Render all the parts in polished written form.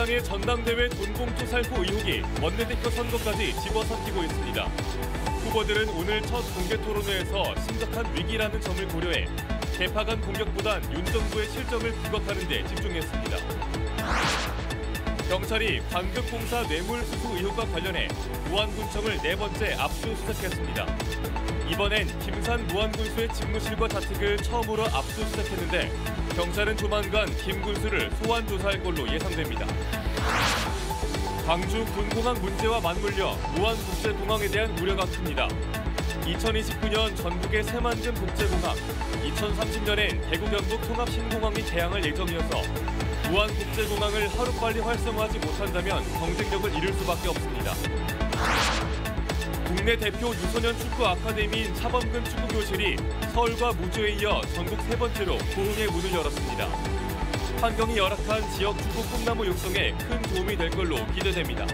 민주당의 전당대회 돈봉투 살포 의혹이 원내대표 선거까지 집어삼키고 있습니다. 후보들은 오늘 첫 공개 토론회에서 심각한 위기라는 점을 고려해 개파 간 공격보단 윤 정부의 실정을 부각하는 데 집중했습니다. 경찰이 관급공사 뇌물수수 의혹과 관련해 무안군청을 4번째 압수수색했습니다. 이번엔 김산 무안군수의 집무실과 자택을 처음으로 압수수색했는데 경찰은 조만간 김 군수를 소환 조사할 걸로 예상됩니다. 광주 군공항 문제와 맞물려 무안국제공항에 대한 우려가 큽니다. 2029년 전국의 새만금 국제공항, 2030년엔 대구 경북 통합 신공항이 개항할 예정이어서 무안국제공항을 하루빨리 활성화하지 못한다면 경쟁력을 잃을 수밖에 없습니다. 국내 대표 유소년 축구 아카데미인 차범근 축구교실이 서울과 무주에 이어 전국 3번째로 고흥의 문을 열었습니다. 환경이 열악한 지역 축구 꿈나무 육성에 큰 도움이 될 걸로 기대됩니다.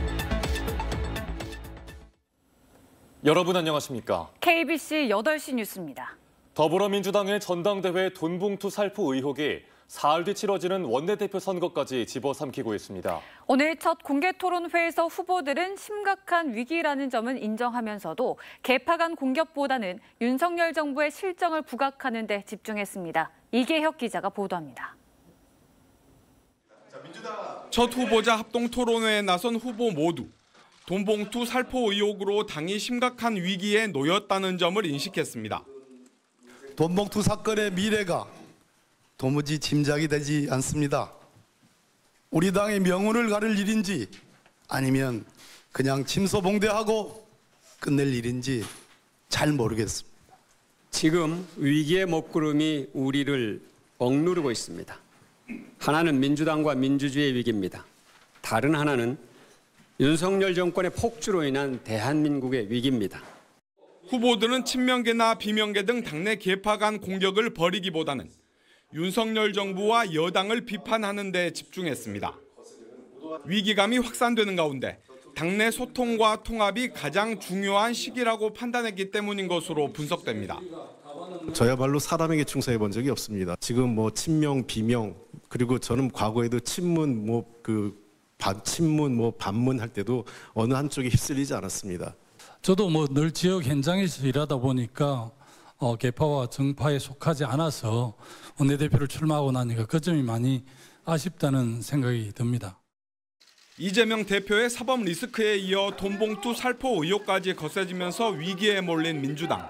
여러분 안녕하십니까? KBC 8시 뉴스입니다. 더불어민주당의 전당대회 돈봉투 살포 의혹이 사흘 뒤 치러지는 원내대표 선거까지 집어삼키고 있습니다. 오늘 첫 공개 토론회에서 후보들은 심각한 위기라는 점은 인정하면서도 개파 간 공격보다는 윤석열 정부의 실정을 부각하는 데 집중했습니다. 이계혁 기자가 보도합니다. 첫 후보자 합동 토론회에 나선 후보 모두 돈봉투 살포 의혹으로 당이 심각한 위기에 놓였다는 점을 인식했습니다. 돈봉투 사건의 미래가 도무지 짐작이 되지 않습니다. 우리 당의 명운을 가를 일인지 아니면 그냥 침소봉대하고 끝낼 일인지 잘 모르겠습니다. 지금 위기의 먹구름이 우리를 억누르고 있습니다. 하나는 민주당과 민주주의의 위기입니다. 다른 하나는 윤석열 정권의 폭주로 인한 대한민국의 위기입니다. 후보들은 친명계나 비명계 등 당내 개파 간 공격을 벌이기보다는 윤석열 정부와 여당을 비판하는 데 집중했습니다. 위기감이 확산되는 가운데 당내 소통과 통합이 가장 중요한 시기라고 판단했기 때문인 것으로 분석됩니다. 저야말로 사람에게 충성해 본 적이 없습니다. 지금 친명, 비명, 그리고 저는 과거에도 친문, 반친문, 반문 할 때도 어느 한쪽에 휩쓸리지 않았습니다. 저도 늘 지역 현장에서 일하다 보니까 개파와 정파에 속하지 않아서 원내대표를 출마하고 나니까 그 점이 많이 아쉽다는 생각이 듭니다. 이재명 대표의 사법 리스크에 이어 돈봉투 살포 의혹까지 거세지면서 위기에 몰린 민주당.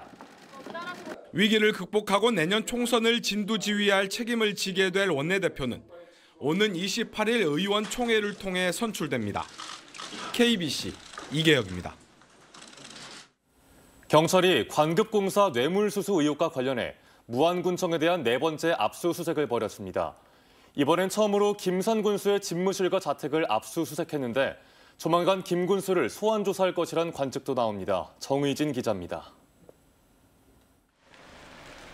위기를 극복하고 내년 총선을 진두지휘할 책임을 지게 될 원내대표는 오는 28일 의원총회를 통해 선출됩니다. KBC 이계혁입니다. 경찰이 관급공사 뇌물수수 의혹과 관련해 무안군청에 대한 4번째 압수수색을 벌였습니다. 이번엔 처음으로 김산 군수의 집무실과 자택을 압수수색했는데 조만간 김 군수를 소환 조사할 것이란 관측도 나옵니다. 정의진 기자입니다.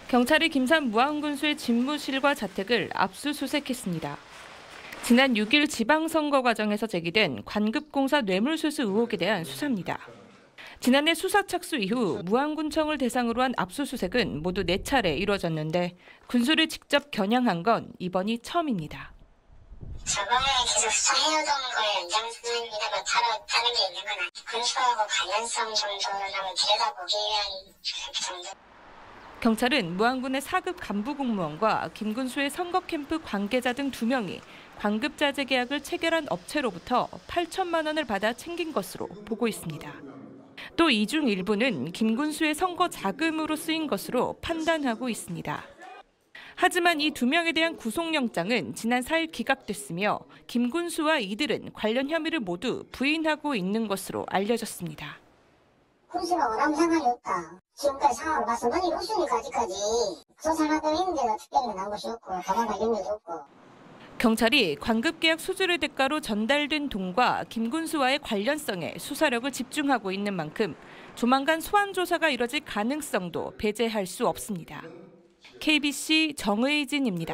경찰이 김산 무안군수의 집무실과 자택을 압수수색했습니다. 지난 6일 지방선거 과정에서 제기된 관급공사 뇌물수수 의혹에 대한 수사입니다. 지난해 수사 착수 이후 무안군청을 대상으로 한 압수수색은 모두 4차례 이루어졌는데 군수를 직접 겨냥한 건 이번이 처음입니다. 저번에 계속 수사해오던 걸 연장선상이라고 다른 게 있는 건 아니고 군수하고 관련성 정도를 한번 들여다보기 위한 정도. 경찰은 무안군의 4급 간부 공무원과 김 군수의 선거 캠프 관계자 등 2명이 관급자재 계약을 체결한 업체로부터 8천만 원을 받아 챙긴 것으로 보고 있습니다. 또 이 중 일부는 김 군수의 선거 자금으로 쓰인 것으로 판단하고 있습니다. 하지만 이 2명에 대한 구속영장은 지난 4일 기각됐으며 김 군수와 이들은 관련 혐의를 모두 부인하고 있는 것으로 알려졌습니다. 군수가 원하는 상관이 없다. 지금까지 상황을 봐서 너희 무슨이니까 아직까지 조사하고 있는데도 특별히 나온 것이 없고 도망갈 의미도 없고. 경찰이 관급계약 수수료 대가로 전달된 돈과 김 군수와의 관련성에 수사력을 집중하고 있는 만큼 조만간 소환 조사가 이뤄질 가능성도 배제할 수 없습니다. KBC 정의진입니다.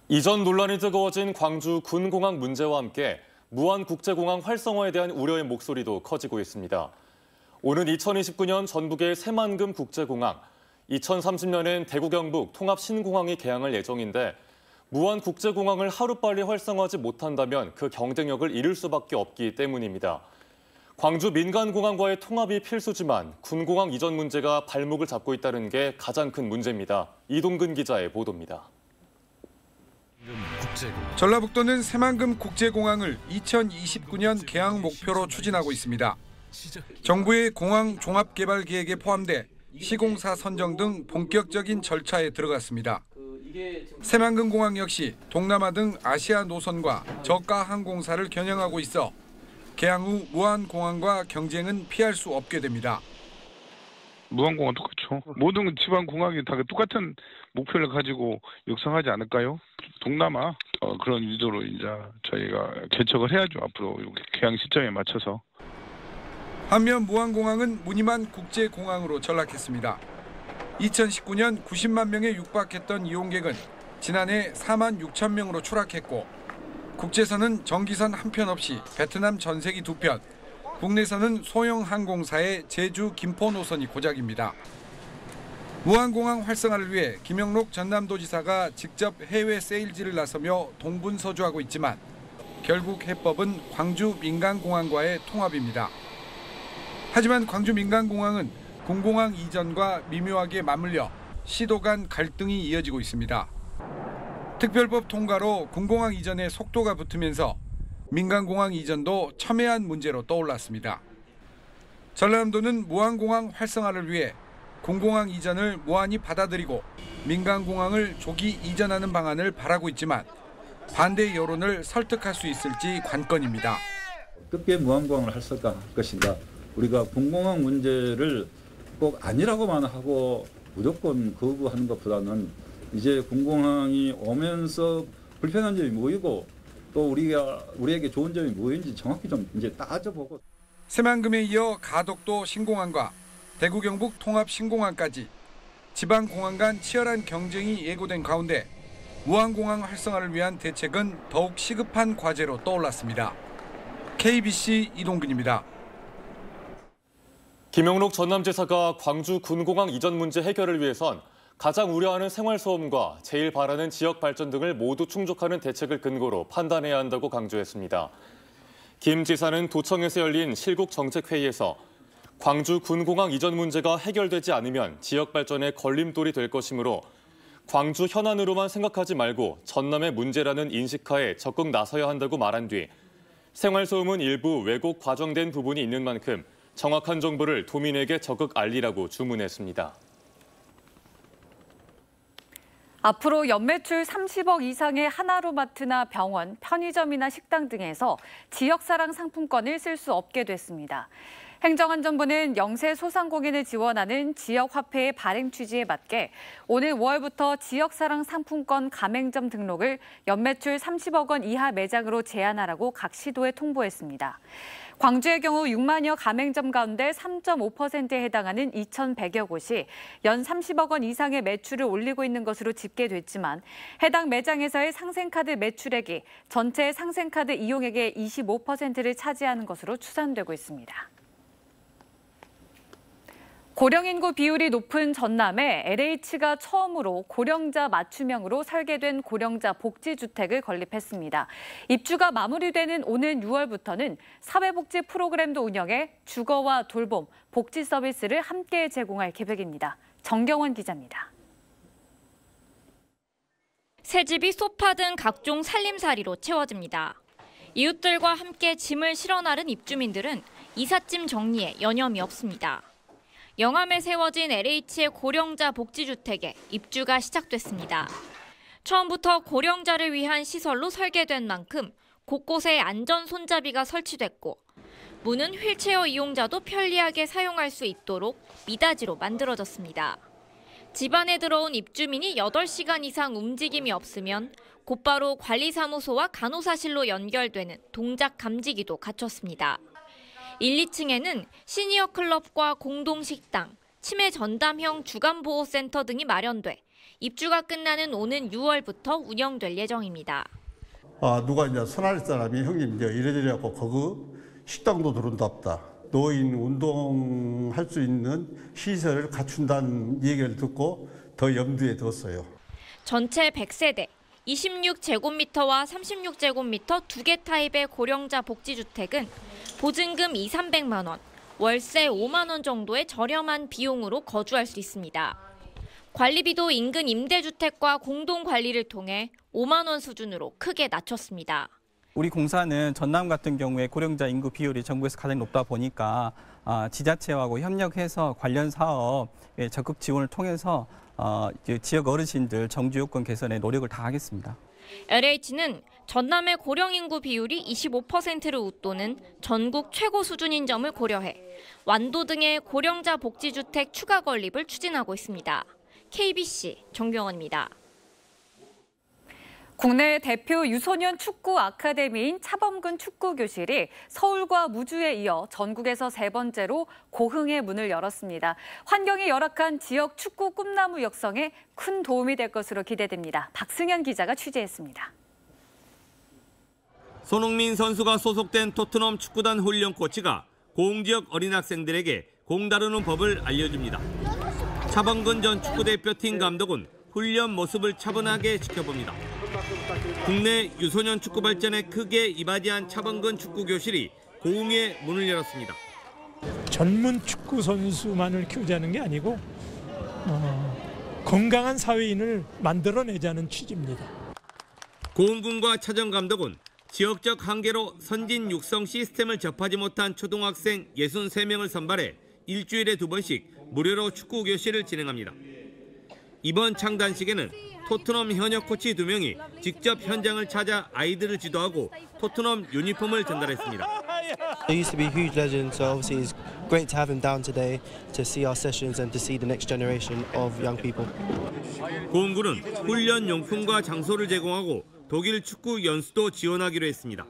이전 논란이 뜨거워진 광주 군공항 문제와 함께 무안국제공항 활성화에 대한 우려의 목소리도 커지고 있습니다. 오는 2029년 전북의 새만금 국제공항, 2030년엔 대구 경북 통합 신공항이 개항할 예정인데 무안국제공항을 하루빨리 활성화하지 못한다면 그 경쟁력을 잃을 수밖에 없기 때문입니다. 광주 민간공항과의 통합이 필수지만 군공항 이전 문제가 발목을 잡고 있다는 게 가장 큰 문제입니다. 이동근 기자의 보도입니다. 전라북도는 새만금 국제공항을 2029년 개항 목표로 추진하고 있습니다. 정부의 공항 종합개발 계획에 포함돼 시공사 선정 등 본격적인 절차에 들어갔습니다. 새만금 공항 역시 동남아 등 아시아 노선과 저가 항공사를 겨냥하고 있어 개항 후 무안공항과 경쟁은 피할 수 없게 됩니다. 무안공항 똑같죠. 모든 지방공항이 다 똑같은 목표를 가지고 육성하지 않을까요? 동남아 그런 위주로 이제 저희가 개척을 해야죠. 앞으로 개항 시점에 맞춰서. 반면 무안공항은 무늬만 국제공항으로 전락했습니다. 2019년 90만 명에 육박했던 이용객은 지난해 4만 6천 명으로 추락했고 국제선은 정기선 한 편 없이 베트남 전세기 2편, 국내선은 소형 항공사의 제주 김포 노선이 고작입니다. 무안공항 활성화를 위해 김영록 전남도지사가 직접 해외 세일즈를 나서며 동분서주하고 있지만 결국 해법은 광주 민간공항과의 통합입니다. 하지만 광주 민간공항은 군공항 이전과 미묘하게 맞물려 시도 간 갈등이 이어지고 있습니다. 특별법 통과로 군공항 이전에 속도가 붙으면서 민간공항 이전도 첨예한 문제로 떠올랐습니다. 전라남도는 무안공항 활성화를 위해 군공항 이전을 무안히 받아들이고 민간공항을 조기 이전하는 방안을 바라고 있지만 반대 여론을 설득할 수 있을지 관건입니다. 어떻게 무안공항을 활성화할 것인가? 우리가 군공항 문제를 꼭 아니라고만 하고 무조건 거부하는 것보다는 이제 군공항이 오면서 불편한 점이 뭐이고 또 우리에게 좋은 점이 뭐인지 정확히 좀 이제 따져보고. 새만금에 이어 가덕도 신공항과 대구 경북 통합 신공항까지 지방 공항 간 치열한 경쟁이 예고된 가운데 무안공항 활성화를 위한 대책은 더욱 시급한 과제로 떠올랐습니다. KBC 이동근입니다. 김영록 전남지사가 광주 군공항 이전 문제 해결을 위해선 가장 우려하는 생활소음과 제일 바라는 지역 발전 등을 모두 충족하는 대책을 근거로 판단해야 한다고 강조했습니다. 김 지사는 도청에서 열린 실국정책회의에서 광주 군공항 이전 문제가 해결되지 않으면 지역 발전에 걸림돌이 될 것이므로 광주 현안으로만 생각하지 말고 전남의 문제라는 인식하에 적극 나서야 한다고 말한 뒤 생활소음은 일부 왜곡 과정된 부분이 있는 만큼 정확한 정보를 도민에게 적극 알리라고 주문했습니다. 앞으로 연매출 30억 이상의 하나로마트나 병원, 편의점이나 식당 등에서 지역사랑 상품권을 쓸 수 없게 됐습니다. 행정안전부는 영세 소상공인을 지원하는 지역화폐의 발행 취지에 맞게 오늘 5월부터 지역사랑 상품권 가맹점 등록을 연매출 30억 원 이하 매장으로 제한하라고 각 시도에 통보했습니다. 광주의 경우 6만여 가맹점 가운데 3.5%에 해당하는 2,100여 곳이 연 30억 원 이상의 매출을 올리고 있는 것으로 집계됐지만 해당 매장에서의 상생카드 매출액이 전체 상생카드 이용액의 25%를 차지하는 것으로 추산되고 있습니다. 고령인구 비율이 높은 전남에 LH가 처음으로 고령자 맞춤형으로 설계된 고령자 복지주택을 건립했습니다. 입주가 마무리되는 오는 6월부터는 사회복지 프로그램도 운영해 주거와 돌봄, 복지 서비스를 함께 제공할 계획입니다. 정경원 기자입니다. 새집이 소파 등 각종 살림살이로 채워집니다. 이웃들과 함께 짐을 실어 나른 입주민들은 이삿짐 정리에 여념이 없습니다. 영암에 세워진 LH의 고령자 복지주택에 입주가 시작됐습니다. 처음부터 고령자를 위한 시설로 설계된 만큼 곳곳에 안전 손잡이가 설치됐고 문은 휠체어 이용자도 편리하게 사용할 수 있도록 미닫이로 만들어졌습니다. 집 안에 들어온 입주민이 8시간 이상 움직임이 없으면 곧바로 관리사무소와 간호사실로 연결되는 동작 감지기도 갖췄습니다. 1, 2층에는 시니어 클럽과 공동식당, 치매 전담형 주간보호센터 등이 마련돼 입주가 끝나는 오는 6월부터 운영될 예정입니다. 누가 이제 선할 사람이 형님 이제 이래저래갖고 거기 식당도 들어온답다. 노인 운동할 수 있는 시설을 갖춘다는 얘기를 듣고 더 염두에 뒀어요. 전체 100세대, 26제곱미터와 36제곱미터 2개 타입의 고령자 복지주택은 보증금 200~300만 원, 월세 5만 원 정도의 저렴한 비용으로 거주할 수 있습니다. 관리비도 인근 임대주택과 공동관리를 통해 5만 원 수준으로 크게 낮췄습니다. 우리 공사는 전남 같은 경우에 고령자 인구 비율이 전국에서 가장 높다 보니까 지자체하고 협력해서 관련 사업 적극 지원을 통해서 지역 어르신들 정주 요건 개선에 노력을 다하겠습니다. LH는 전남의 고령 인구 비율이 25%를 웃도는 전국 최고 수준인 점을 고려해 완도 등의 고령자 복지주택 추가 건립을 추진하고 있습니다. KBC 정경원입니다. 국내 대표 유소년 축구 아카데미인 차범근 축구교실이 서울과 무주에 이어 전국에서 3번째로 고흥의 문을 열었습니다. 환경이 열악한 지역 축구 꿈나무 역성에 큰 도움이 될 것으로 기대됩니다. 박승현 기자가 취재했습니다. 손흥민 선수가 소속된 토트넘 축구단 훈련 코치가 고흥 지역 어린 학생들에게 공 다루는 법을 알려줍니다. 차범근 전 축구대표팀 감독은 훈련 모습을 차분하게 지켜봅니다. 국내 유소년 축구 발전에 크게 이바지한 차범근 축구교실이 고흥의 문을 열었습니다. 전문 축구 선수만을 키우자는 게 아니고 건강한 사회인을 만들어내자는 취지입니다. 고흥군과 차정 감독은 지역적 한계로 선진 육성 시스템을 접하지 못한 초등학생 63명을 선발해 일주일에 2번씩 무료로 축구 교실을 진행합니다. 이번 창단식에는 토트넘 현역 코치 2명이 직접 현장을 찾아 아이들을 지도하고 토트넘 유니폼을 전달했습니다. They used to be huge legends, so obviously it's great to have him down today to see our sessions and to see the next generation of young people. 고흥군은 훈련 용품과 장소를 제공하고 독일 축구 연수도 지원하기로 했습니다.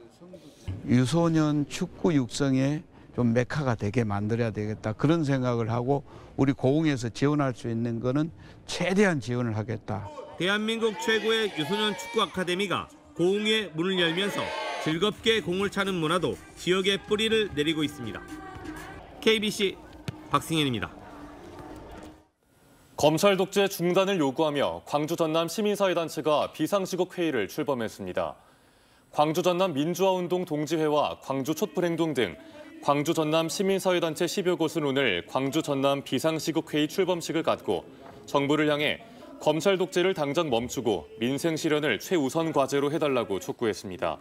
유소년 축구 육성의 좀 메카가 되게 만들어야 되겠다 그런 생각을 하고 우리 고흥에서 지원할 수 있는 거는 최대한 지원을 하겠다. 대한민국 최고의 유소년 축구 아카데미가 고흥의 문을 열면서 즐겁게 공을 차는 문화도 지역에 뿌리를 내리고 있습니다. KBC 박승현입니다. 검찰 독재 중단을 요구하며 광주 전남 시민사회단체가 비상시국 회의를 출범했습니다. 광주 전남 민주화운동 동지회와 광주 촛불행동 등 광주 전남 시민사회단체 10여 곳은 오늘 광주 전남 비상시국 회의 출범식을 갖고 정부를 향해 검찰 독재를 당장 멈추고 민생 실현을 최우선 과제로 해달라고 촉구했습니다.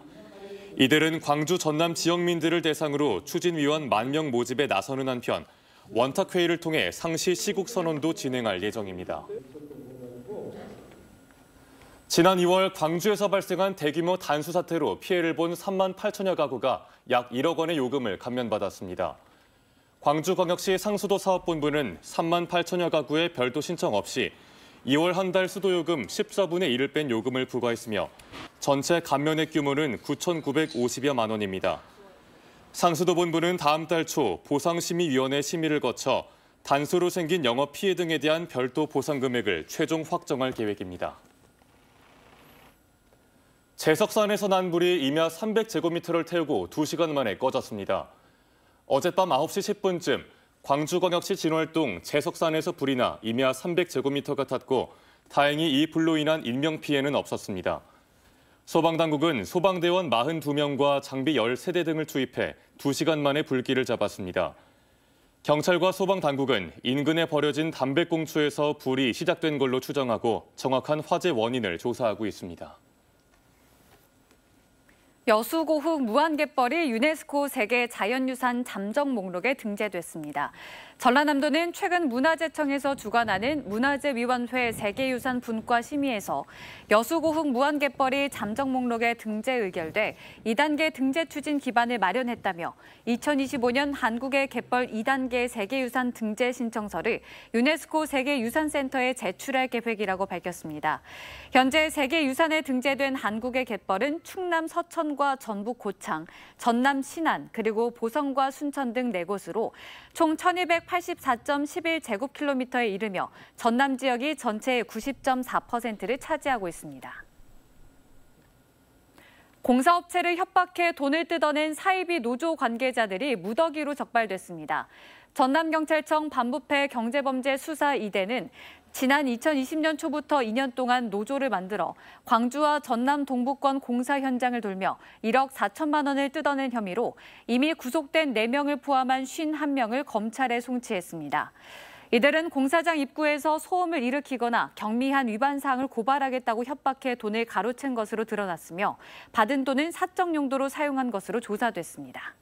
이들은 광주 전남 지역민들을 대상으로 추진위원 10,000명 모집에 나서는 한편 원탁회의를 통해 상시 시국 선언도 진행할 예정입니다. 지난 2월 광주에서 발생한 대규모 단수 사태로 피해를 본 38,000여 가구가 약 1억 원의 요금을 감면받았습니다. 광주광역시 상수도 사업본부는 38,000여 가구의 별도 신청 없이 2월 한 달 수도요금 14분의 1을 뺀 요금을 부과했으며 전체 감면액 규모는 9,950여만 원입니다. 상수도본부는 다음 달 초 보상심의위원회 심의를 거쳐 단수로 생긴 영업 피해 등에 대한 별도 보상 금액을 최종 확정할 계획입니다. 제석산에서 난 불이 임야 300제곱미터를 태우고 2시간 만에 꺼졌습니다. 어젯밤 9시 10분쯤 광주광역시 진월동 제석산에서 불이 나 임야 300제곱미터가 탔고 다행히 이 불로 인한 인명피해는 없었습니다. 소방당국은 소방대원 42명과 장비 13대 등을 투입해 2시간 만에 불길을 잡았습니다. 경찰과 소방당국은 인근에 버려진 담배꽁초에서 불이 시작된 걸로 추정하고 정확한 화재 원인을 조사하고 있습니다. 여수고흥 무안갯벌이 유네스코 세계 자연유산 잠정 목록에 등재됐습니다. 전라남도는 최근 문화재청에서 주관하는 문화재위원회 세계유산 분과 심의에서 여수고흥 무안갯벌이 잠정 목록에 등재 의결돼 2단계 등재 추진 기반을 마련했다며 2025년 한국의 갯벌 2단계 세계유산 등재 신청서를 유네스코 세계유산센터에 제출할 계획이라고 밝혔습니다. 현재 세계유산에 등재된 한국의 갯벌은 충남 서천과 전북 고창, 전남 신안, 그리고 보성과 순천 등 4곳으로 총 1,284.11제곱킬로미터에 이르며 전남 지역이 전체의 90.4%를 차지하고 있습니다. 공사업체를 협박해 돈을 뜯어낸 사이비 노조 관계자들이 무더기로 적발됐습니다. 전남경찰청 반부패 경제범죄 수사 2대는 지난 2020년 초부터 2년 동안 노조를 만들어 광주와 전남 동부권 공사 현장을 돌며 1억 4천만 원을 뜯어낸 혐의로 이미 구속된 4명을 포함한 51명을 검찰에 송치했습니다. 이들은 공사장 입구에서 소음을 일으키거나 경미한 위반 사항을 고발하겠다고 협박해 돈을 가로챈 것으로 드러났으며 받은 돈은 사적 용도로 사용한 것으로 조사됐습니다.